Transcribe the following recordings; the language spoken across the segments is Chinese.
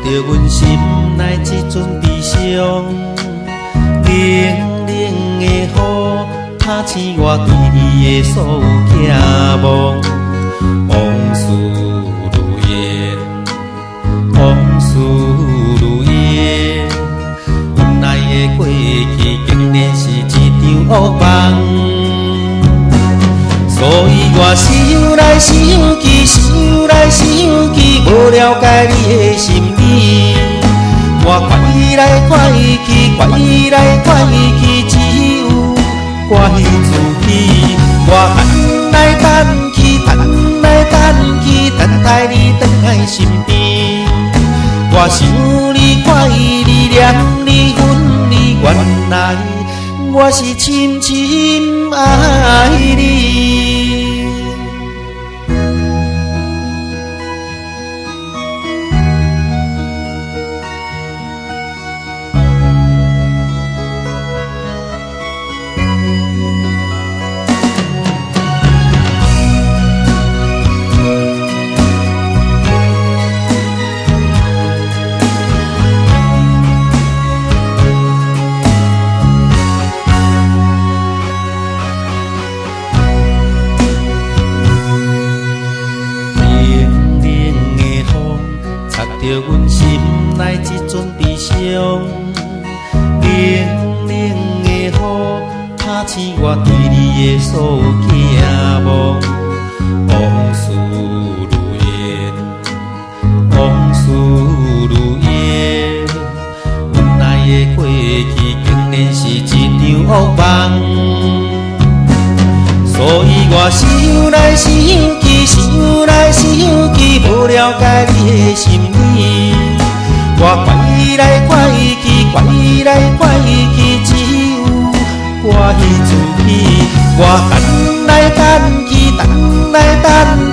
着阮心内这阵悲伤，冷冷的雨打醒我对你的所有寄望。往事如烟，往事如烟，原来的过去竟然是一场噩梦。所以我想来想去，想来想去，无了解你的心意。我快来快去，快来快去，只有我彼自己。我等来等去，等来等去，等待你回来身边。我想你，快你，念你，恨你，原来我是深深爱你。着阮心内这阵悲伤，冷冷的雨打醒我对你的所有寄望。往事如烟，往事如烟，原来的过去竟然是一场噩梦。所以我想来想去，想来想去，无了解你的心意。我快来快去，快来快去，只有我彼自己。我等来等去，等来等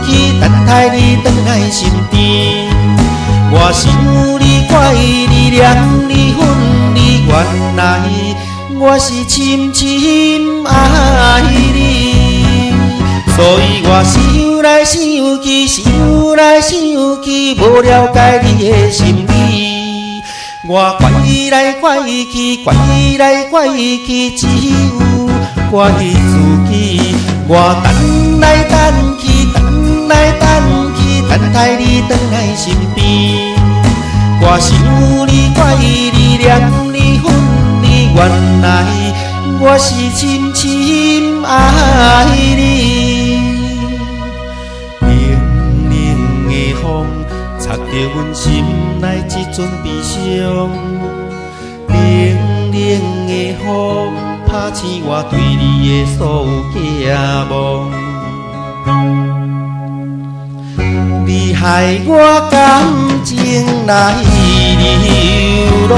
去，等待你回来身边。我想你，快你，念你，恨你，原来我是深深爱你。所以我想来想去，想来想去，无了解你的心意。我快来快去，快来快去，只有我彼自己。我等来等去，等来等去，等待你回来身边。我想你，快你，念你，恨你，原来我是深深爱你。擦着阮心内这阵悲伤，冷冷的雨打醒我对你的所有寄望。你害我感情来流浪。